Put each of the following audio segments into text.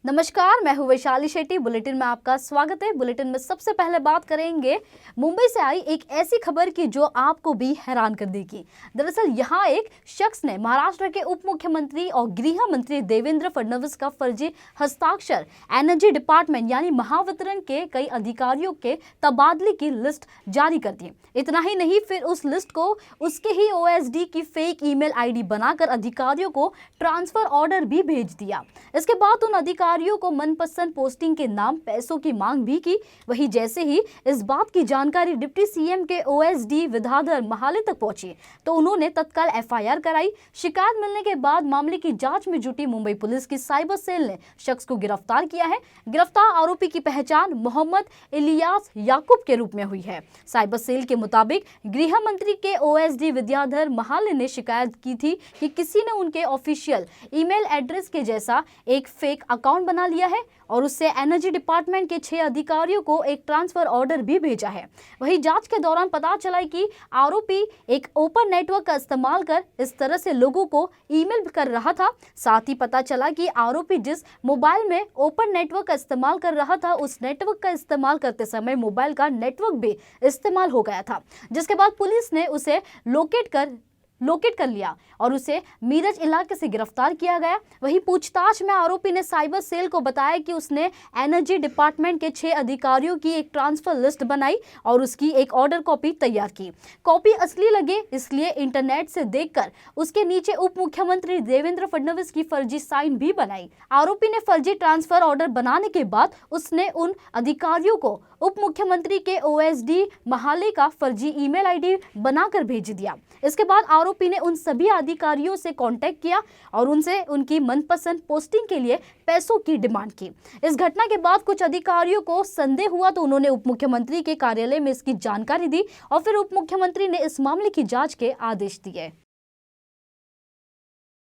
नमस्कार, मैं हूं वैशाली शेट्टी। बुलेटिन में आपका स्वागत है। बुलेटिन में सबसे पहले बात करेंगे मुंबई से आई एक ऐसी खबर की जो आपको भी हैरान कर देगी। दरअसल यहां एक शख्स ने महाराष्ट्र के उप मुख्यमंत्री और गृह मंत्री देवेंद्र फडणवीस का फर्जी हस्ताक्षर एनर्जी डिपार्टमेंट यानी महावितरण के कई अधिकारियों के तबादले की लिस्ट जारी कर दी। इतना ही नहीं, फिर उस लिस्ट को उसके ही ओएसडी की फेक ईमेल आईडी बनाकर अधिकारियों को ट्रांसफर ऑर्डर भी भेज दिया। इसके बाद उन अधिकारियों को मनपसंद पोस्टिंग के नाम पैसों की मांग भी की। वहीं जैसे ही इस बात की जानकारी डिप्टी सीएम के ओएसडी विद्याधर महाले तक पहुंची तो उन्होंने तत्काल एफआईआर कराई। शिकायत मिलने के बाद मामले की जांच में जुटी मुंबई पुलिस की साइबर सेल ने शख्स को गिरफ्तार किया है। गिरफ्तार आरोपी की पहचान मोहम्मद इलियास याकूब के रूप में हुई है। साइबर सेल के मुताबिक गृह मंत्री के ओएसडी विद्याधर महाले ने शिकायत की थी कि किसी ने उनके ऑफिशियल ईमेल एड्रेस के जैसा एक फेक अकाउंट बना लिया है और उससे एनर्जी डिपार्टमेंट के 6 अधिकारियों को एक ट्रांसफर ऑर्डर भी भेजा है। वहीं जांच के दौरान पता चला कि आरोपी एक ओपन नेटवर्क का इस्तेमाल कर इस तरह से लोगों को ईमेल कर रहा था। साथ ही पता चला कि आरोपी जिस मोबाइल में ओपन नेटवर्क का इस्तेमाल कर रहा था उस नेटवर्क का इस्तेमाल करते समय मोबाइल का नेटवर्क भी इस्तेमाल हो गया था, जिसके बाद पुलिस ने उसे लोकेट कर लिया और उसे मीरज इलाके से गिरफ्तार किया गया। वहीं पूछताछ में आरोपी ने साइबर सेल को बताया कि उसने एनर्जी डिपार्टमेंट के 6 अधिकारियों की एक ट्रांसफर लिस्ट बनाई और उसकी एक ऑर्डर कॉपी तैयार की। कॉपी असली लगे इसलिए इंटरनेट से देखकर उसके नीचे उप मुख्यमंत्री देवेंद्र फडणवीस की फर्जी साइन भी बनाई। आरोपी ने फर्जी ट्रांसफर ऑर्डर बनाने के बाद उसने उन अधिकारियों को उप मुख्यमंत्री के ओएसडी महाले का फर्जी ईमेल आईडी बनाकर भेज दिया। इसके बाद आरोपी ने उन सभी अधिकारियों से कांटेक्ट किया और उनसे उनकी मनपसंद पोस्टिंग के लिए पैसों की डिमांड की। इस घटना के बाद कुछ अधिकारियों को संदेह हुआ तो उन्होंने उप मुख्यमंत्री के कार्यालय में इसकी जानकारी दी और फिर उप मुख्यमंत्री ने इस मामले की जांच के आदेश दिए।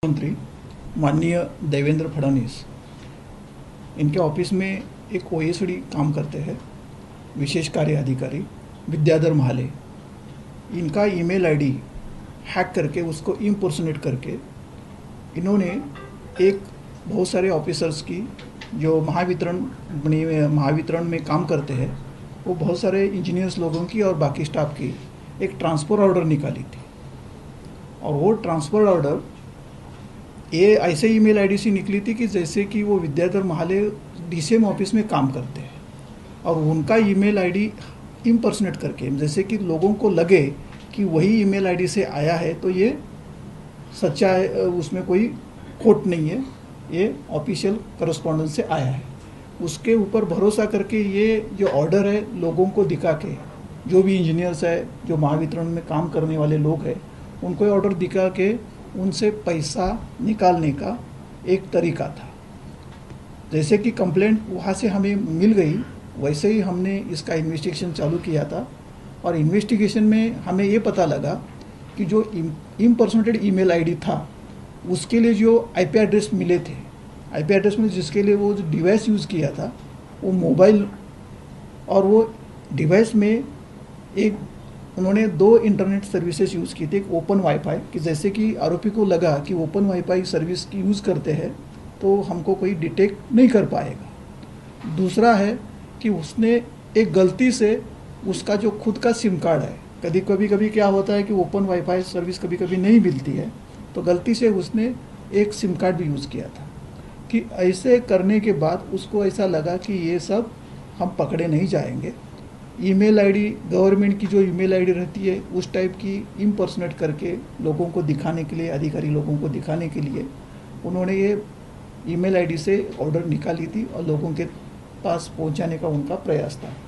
मंत्री माननीय देवेंद्र फडणवीस, इनके ऑफिस में एक ओएसडी काम करते हैं, विशेष कार्य अधिकारी विद्याधर महाले। इनका ईमेल आईडी हैक करके उसको इम्पर्सोनेट करके इन्होंने एक बहुत सारे ऑफिसर्स की जो महावितरण में काम करते हैं वो बहुत सारे इंजीनियर्स लोगों की और बाकी स्टाफ की एक ट्रांसफ़र ऑर्डर निकाली थी। और वो ट्रांसफ़र ऑर्डर ये ऐसे ईमेल आईडी से निकली थी कि जैसे कि वो विद्याधर महाले डीसीएम ऑफिस में काम करते हैं और उनका ईमेल आईडी इम्पर्सोनेट करके जैसे कि लोगों को लगे कि वही ईमेल आईडी से आया है तो ये सच्चा है, उसमें कोई खोट नहीं है, ये ऑफिशियल करस्पॉन्डेंस से आया है। उसके ऊपर भरोसा करके ये जो ऑर्डर है लोगों को दिखा के, जो भी इंजीनियर्स है, जो महावितरण में काम करने वाले लोग हैं, उनको ऑर्डर दिखा के उनसे पैसा निकालने का एक तरीका था। जैसे कि कंप्लेंट वहाँ से हमें मिल गई वैसे ही हमने इसका इन्वेस्टिगेशन चालू किया था और इन्वेस्टिगेशन में हमें ये पता लगा कि जो इम्पर्सोनेटेड ईमेल आईडी था उसके लिए जो आईपी एड्रेस मिले थे, आईपी एड्रेस में जिसके लिए वो जो डिवाइस यूज़ किया था वो मोबाइल, और वो डिवाइस में एक उन्होंने 2 इंटरनेट सर्विसेज यूज़ की थी। एक ओपन वाईफाई कि जैसे कि आरोपी को लगा कि ओपन वाईफाई सर्विस की यूज़ करते हैं तो हमको कोई डिटेक्ट नहीं कर पाएगा। दूसरा है कि उसने एक गलती से उसका जो खुद का सिम कार्ड है, कभी क्या होता है कि ओपन वाईफाई सर्विस कभी नहीं मिलती है, तो गलती से उसने एक सिम कार्ड भी यूज़ किया था। कि ऐसे करने के बाद उसको ऐसा लगा कि ये सब हम पकड़े नहीं जाएंगे। ईमेल आईडी गवर्नमेंट की जो ईमेल आईडी रहती है उस टाइप की इम्पर्सोनेट करके लोगों को दिखाने के लिए, अधिकारी लोगों को दिखाने के लिए उन्होंने ये ईमेल आईडी से ऑर्डर निकाली थी और लोगों के पास पहुंचाने का उनका प्रयास था।